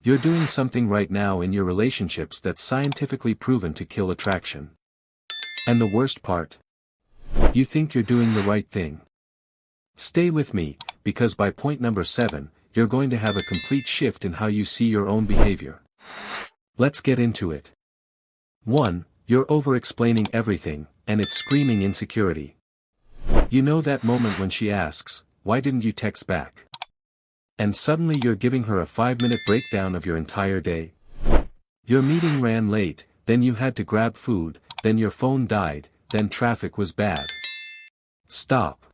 You're doing something right now in your relationships that's scientifically proven to kill attraction. And the worst part? You think you're doing the right thing. Stay with me, because by point number 7, you're going to have a complete shift in how you see your own behavior. Let's get into it. 1. You're over-explaining everything, and it's screaming insecurity. You know that moment when she asks, "Why didn't you text back?" And suddenly you're giving her a 5-minute breakdown of your entire day. Your meeting ran late, then you had to grab food, then your phone died, then traffic was bad. Stop.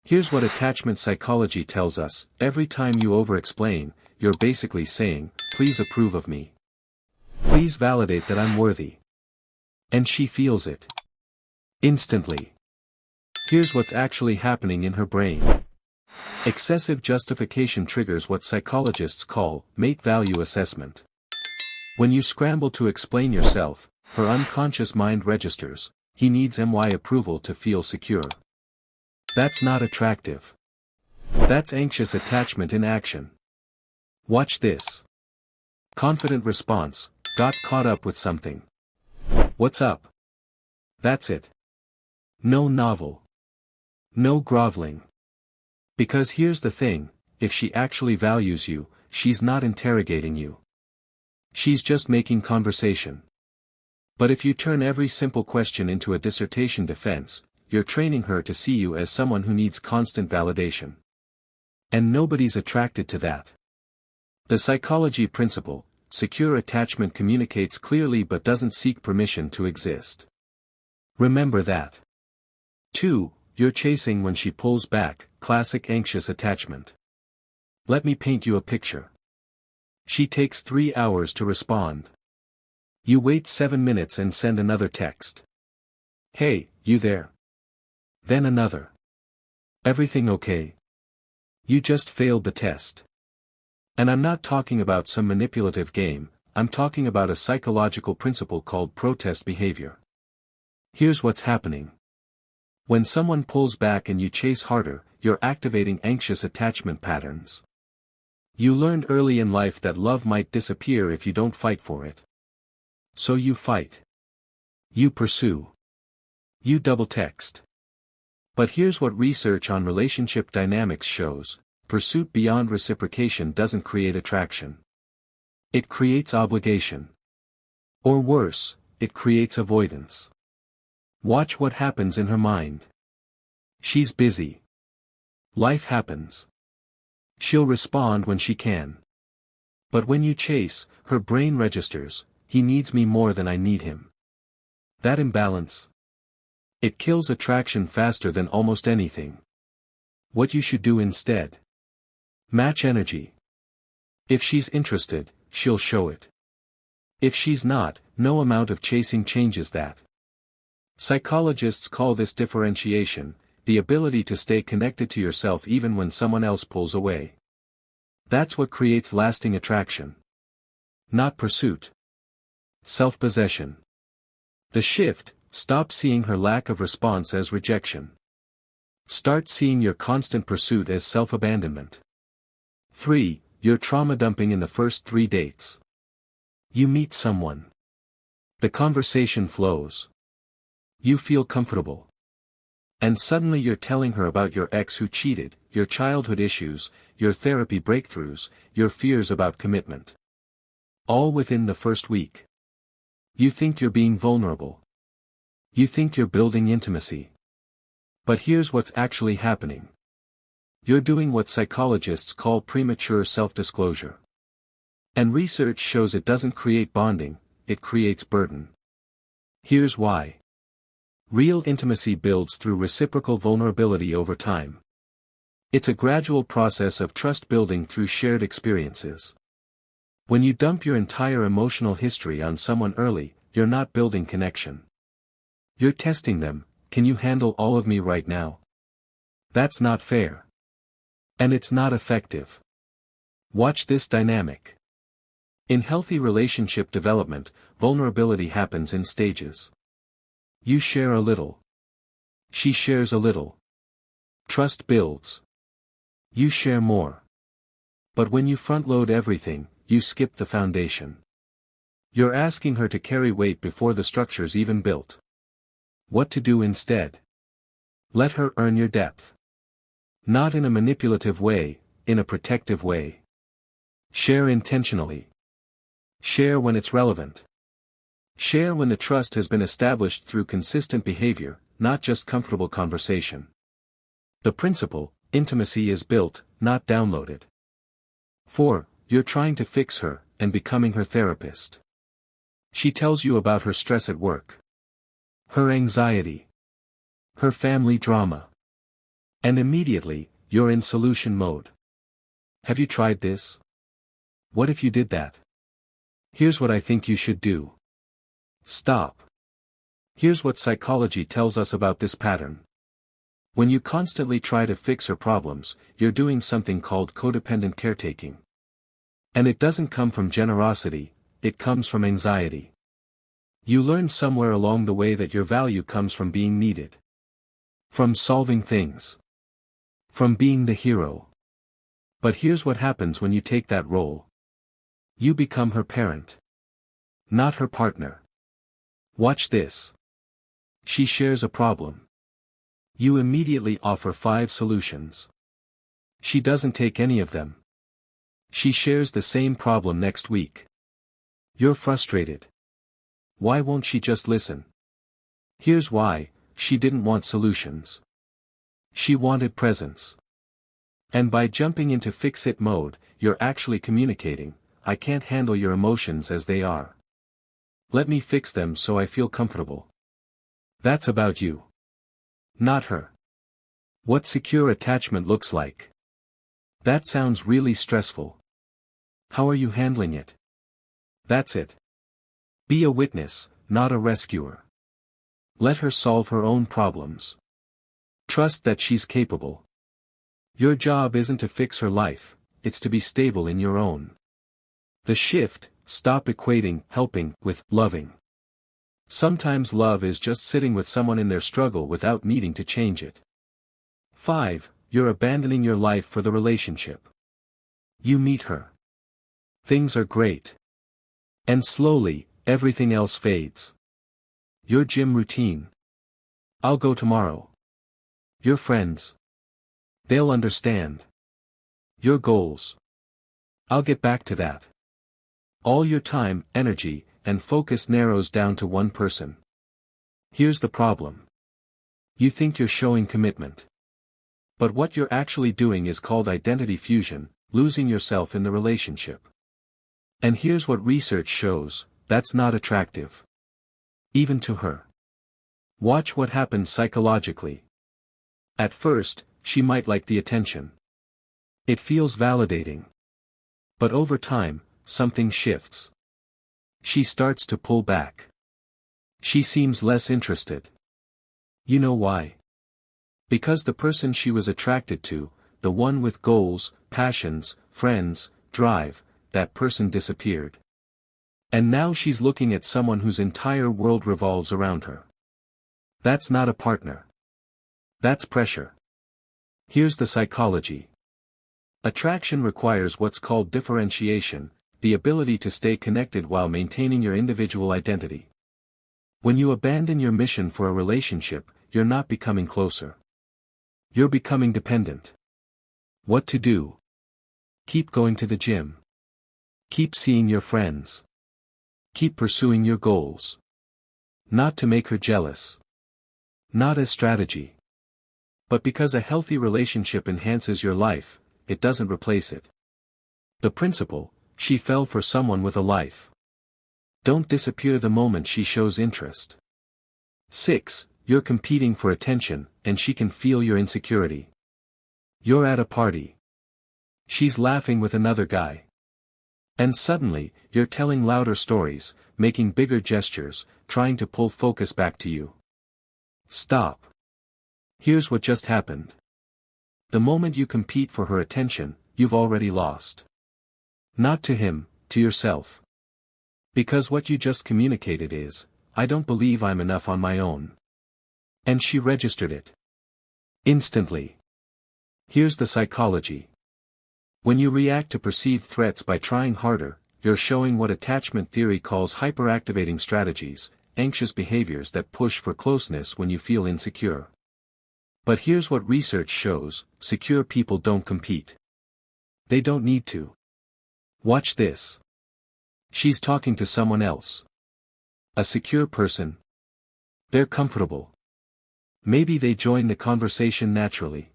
Here's what attachment psychology tells us: every time you over-explain, you're basically saying, "Please approve of me. Please validate that I'm worthy." And she feels it. Instantly. Here's what's actually happening in her brain. Excessive justification triggers what psychologists call mate value assessment. When you scramble to explain yourself, her unconscious mind registers, "He needs my approval to feel secure." That's not attractive. That's anxious attachment in action. Watch this. Confident response: "Got caught up with something." "What's up?" That's it. No novel. No groveling. Because here's the thing, if she actually values you, she's not interrogating you. She's just making conversation. But if you turn every simple question into a dissertation defense, you're training her to see you as someone who needs constant validation. And nobody's attracted to that. The psychology principle: secure attachment communicates clearly but doesn't seek permission to exist. Remember that. 2. You're chasing when she pulls back, classic anxious attachment. Let me paint you a picture. She takes 3 hours to respond. You wait 7 minutes and send another text. "Hey, you there?" Then another. "Everything okay? You just failed the test." And I'm not talking about some manipulative game, I'm talking about a psychological principle called protest behavior. Here's what's happening. When someone pulls back and you chase harder, you're activating anxious attachment patterns. You learned early in life that love might disappear if you don't fight for it. So you fight. You pursue. You double text. But here's what research on relationship dynamics shows: pursuit beyond reciprocation doesn't create attraction. It creates obligation. Or worse, it creates avoidance. Watch what happens in her mind. She's busy. Life happens. She'll respond when she can. But when you chase, her brain registers, "He needs me more than I need him." That imbalance. It kills attraction faster than almost anything. What you should do instead: match energy. If she's interested, she'll show it. If she's not, no amount of chasing changes that. Psychologists call this differentiation, the ability to stay connected to yourself even when someone else pulls away. That's what creates lasting attraction. Not pursuit. Self-possession. The shift: stop seeing her lack of response as rejection. Start seeing your constant pursuit as self-abandonment. 3. You're trauma dumping in the first 3 dates. You meet someone. The conversation flows. You feel comfortable. And suddenly you're telling her about your ex who cheated, your childhood issues, your therapy breakthroughs, your fears about commitment. All within the first week. You think you're being vulnerable. You think you're building intimacy. But here's what's actually happening. You're doing what psychologists call premature self-disclosure. And research shows it doesn't create bonding, it creates burden. Here's why. Real intimacy builds through reciprocal vulnerability over time. It's a gradual process of trust building through shared experiences. When you dump your entire emotional history on someone early, you're not building connection. You're testing them: can you handle all of me right now? That's not fair. And it's not effective. Watch this dynamic. In healthy relationship development, vulnerability happens in stages. You share a little. She shares a little. Trust builds. You share more. But when you front-load everything, you skip the foundation. You're asking her to carry weight before the structure's even built. What to do instead? Let her earn your depth. Not in a manipulative way, in a protective way. Share intentionally. Share when it's relevant. Share when the trust has been established through consistent behavior, not just comfortable conversation. The principle, intimacy is built, not downloaded. 4. You're trying to fix her, and becoming her therapist. She tells you about her stress at work. Her anxiety. Her family drama. And immediately, you're in solution mode. Have you tried this? What if you did that? Here's what I think you should do. Stop. Here's what psychology tells us about this pattern. When you constantly try to fix her problems, you're doing something called codependent caretaking. And it doesn't come from generosity, it comes from anxiety. You learn somewhere along the way that your value comes from being needed. From solving things. From being the hero. But here's what happens when you take that role. You become her parent. Not her partner. Watch this. She shares a problem. You immediately offer 5 solutions. She doesn't take any of them. She shares the same problem next week. You're frustrated. Why won't she just listen? Here's why: she didn't want solutions. She wanted presence. And by jumping into fix-it mode, you're actually communicating, I can't handle your emotions as they are. Let me fix them so I feel comfortable. That's about you. Not her. What secure attachment looks like. That sounds really stressful. How are you handling it? That's it. Be a witness, not a rescuer. Let her solve her own problems. Trust that she's capable. Your job isn't to fix her life, it's to be stable in your own. The shift: stop equating helping with loving. Sometimes love is just sitting with someone in their struggle without needing to change it. 5. You're abandoning your life for the relationship. You meet her. Things are great. And slowly, everything else fades. Your gym routine. I'll go tomorrow. Your friends. They'll understand. Your goals. I'll get back to that. All your time, energy, and focus narrows down to one person. Here's the problem. You think you're showing commitment. But what you're actually doing is called identity fusion, losing yourself in the relationship. And here's what research shows: that's not attractive. Even to her. Watch what happens psychologically. At first, she might like the attention. It feels validating. But over time, something shifts. She starts to pull back. She seems less interested. You know why? Because the person she was attracted to, the one with goals, passions, friends, drive, that person disappeared. And now she's looking at someone whose entire world revolves around her. That's not a partner. That's pressure. Here's the psychology. Attraction requires what's called differentiation, the ability to stay connected while maintaining your individual identity. When you abandon your mission for a relationship, you're not becoming closer. You're becoming dependent. What to do? Keep going to the gym. Keep seeing your friends. Keep pursuing your goals. Not to make her jealous. Not as strategy. But because a healthy relationship enhances your life, it doesn't replace it. The principle: she fell for someone with a life. Don't disappear the moment she shows interest. 6. You're competing for attention, and she can feel your insecurity. You're at a party. She's laughing with another guy. And suddenly, you're telling louder stories, making bigger gestures, trying to pull focus back to you. Stop. Here's what just happened. The moment you compete for her attention, you've already lost. Not to him, to yourself. Because what you just communicated is, I don't believe I'm enough on my own. And she registered it. Instantly. Here's the psychology. When you react to perceived threats by trying harder, you're showing what attachment theory calls hyperactivating strategies, anxious behaviors that push for closeness when you feel insecure. But here's what research shows: secure people don't compete. They don't need to. Watch this. She's talking to someone else. A secure person. They're comfortable. Maybe they join the conversation naturally.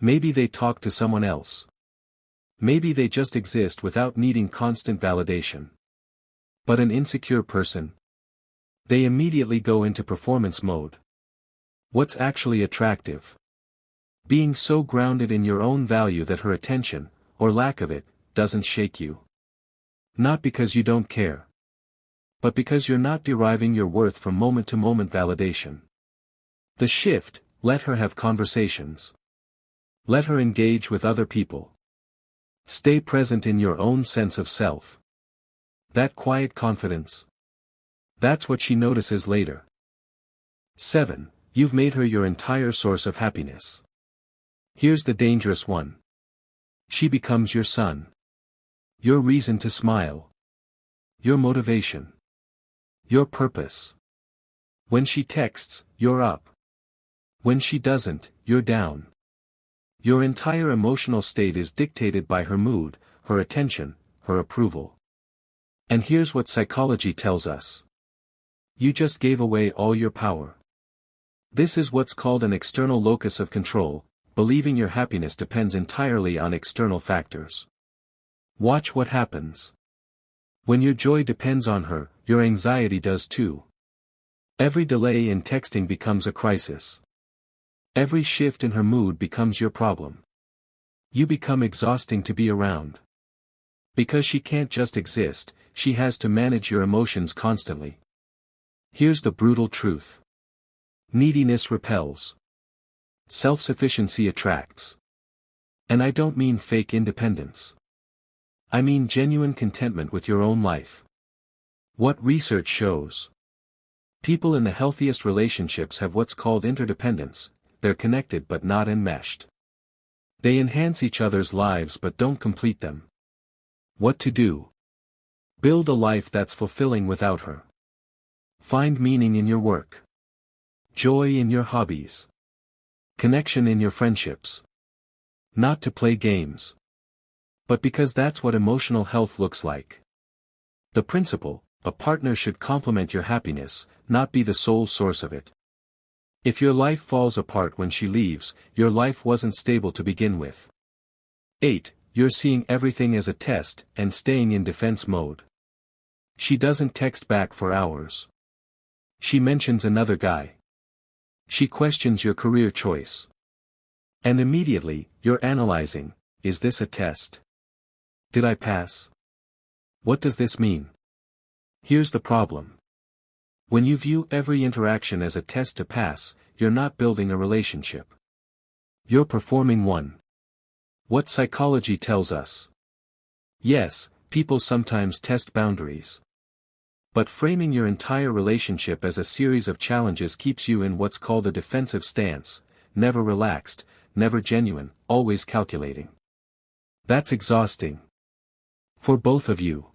Maybe they talk to someone else. Maybe they just exist without needing constant validation. But an insecure person? They immediately go into performance mode. What's actually attractive? Being so grounded in your own value that her attention, or lack of it, doesn't shake you. Not because you don't care. But because you're not deriving your worth from moment-to-moment validation. The shift: let her have conversations. Let her engage with other people. Stay present in your own sense of self. That quiet confidence. That's what she notices later. 7. You've made her your entire source of happiness. Here's the dangerous one. She becomes your sun. Your reason to smile. Your motivation. Your purpose. When she texts, you're up. When she doesn't, you're down. Your entire emotional state is dictated by her mood, her attention, her approval. And here's what psychology tells us. You just gave away all your power. This is what's called an external locus of control, believing your happiness depends entirely on external factors. Watch what happens. When your joy depends on her, your anxiety does too. Every delay in texting becomes a crisis. Every shift in her mood becomes your problem. You become exhausting to be around. Because she can't just exist, she has to manage your emotions constantly. Here's the brutal truth. Neediness repels. Self-sufficiency attracts. And I don't mean fake independence. I mean genuine contentment with your own life. What research shows? People in the healthiest relationships have what's called interdependence. They're connected but not enmeshed. They enhance each other's lives but don't complete them. What to do? Build a life that's fulfilling without her. Find meaning in your work. Joy in your hobbies. Connection in your friendships. Not to play games. But because that's what emotional health looks like. The principle: a partner should complement your happiness, not be the sole source of it. If your life falls apart when she leaves, your life wasn't stable to begin with. 8. You're seeing everything as a test, and staying in defense mode. She doesn't text back for hours. She mentions another guy. She questions your career choice. And immediately, you're analyzing: is this a test? Did I pass? What does this mean? Here's the problem. When you view every interaction as a test to pass, you're not building a relationship. You're performing one. What psychology tells us? Yes, people sometimes test boundaries. But framing your entire relationship as a series of challenges keeps you in what's called a defensive stance, never relaxed, never genuine, always calculating. That's exhausting. For both of you.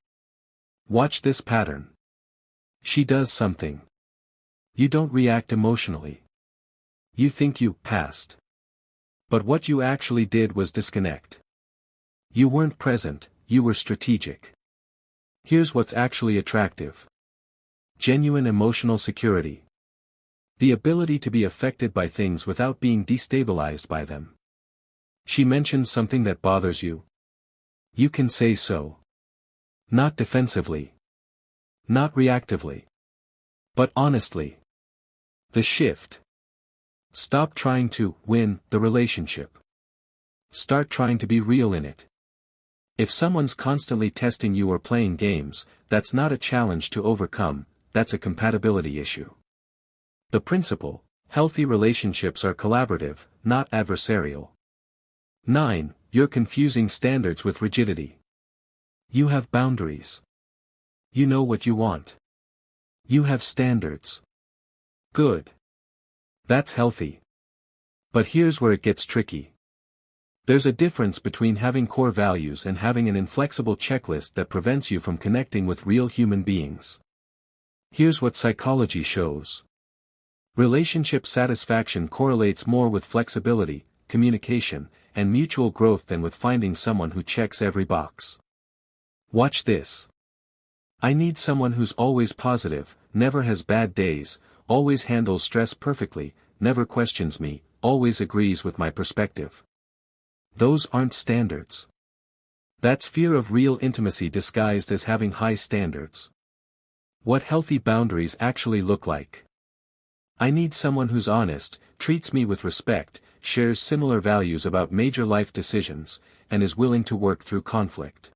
Watch this pattern. She does something. You don't react emotionally. You think you passed. But what you actually did was disconnect. You weren't present, you were strategic. Here's what's actually attractive. Genuine emotional security. The ability to be affected by things without being destabilized by them. She mentions something that bothers you. You can say so. Not defensively. Not reactively. But honestly. The shift. Stop trying to win the relationship. Start trying to be real in it. If someone's constantly testing you or playing games, that's not a challenge to overcome, that's a compatibility issue. The principle: healthy relationships are collaborative, not adversarial. 9. You're confusing standards with rigidity. You have boundaries. You know what you want. You have standards. Good. That's healthy. But here's where it gets tricky. There's a difference between having core values and having an inflexible checklist that prevents you from connecting with real human beings. Here's what psychology shows. Relationship satisfaction correlates more with flexibility, communication, and mutual growth than with finding someone who checks every box. Watch this. I need someone who's always positive, never has bad days, always handles stress perfectly, never questions me, always agrees with my perspective. Those aren't standards. That's fear of real intimacy disguised as having high standards. What healthy boundaries actually look like. I need someone who's honest, treats me with respect, shares similar values about major life decisions, and is willing to work through conflict.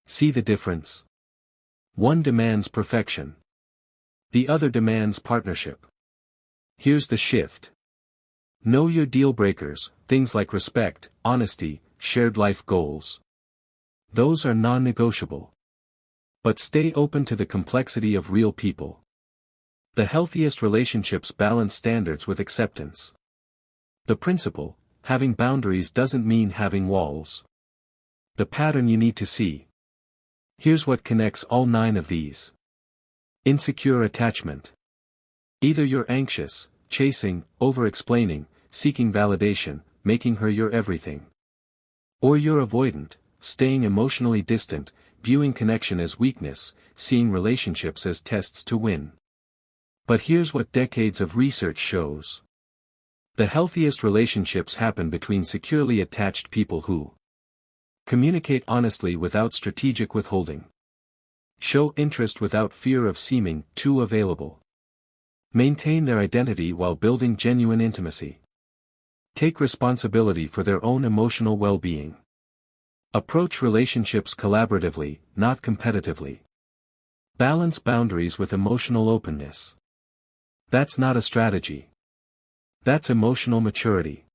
See the difference? One demands perfection. The other demands partnership. Here's the shift. Know your deal breakers, things like respect, honesty, shared life goals. Those are non-negotiable. But stay open to the complexity of real people. The healthiest relationships balance standards with acceptance. The principle, having boundaries doesn't mean having walls. The pattern you need to see. Here's what connects all 9 of these. Insecure attachment. Either you're anxious, chasing, over-explaining, seeking validation, making her your everything. Or you're avoidant, staying emotionally distant, viewing connection as weakness, seeing relationships as tests to win. But here's what decades of research shows. The healthiest relationships happen between securely attached people who communicate honestly without strategic withholding. Show interest without fear of seeming too available. Maintain their identity while building genuine intimacy. Take responsibility for their own emotional well-being. Approach relationships collaboratively, not competitively. Balance boundaries with emotional openness. That's not a strategy. That's emotional maturity.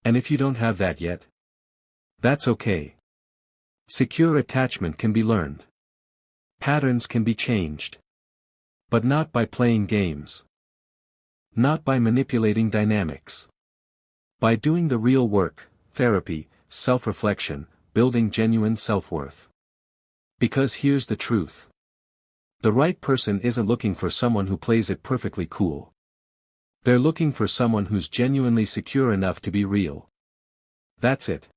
And if you don't have that yet, that's okay. Secure attachment can be learned. Patterns can be changed. But not by playing games. Not by manipulating dynamics. By doing the real work, therapy, self-reflection, building genuine self-worth. Because here's the truth. The right person isn't looking for someone who plays it perfectly cool. They're looking for someone who's genuinely secure enough to be real. That's it.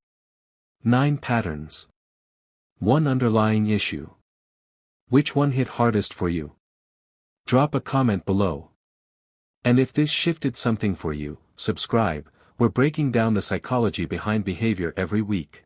9 patterns. 1 underlying issue. Which one hit hardest for you? Drop a comment below. And if this shifted something for you, subscribe. We're breaking down the psychology behind behavior every week.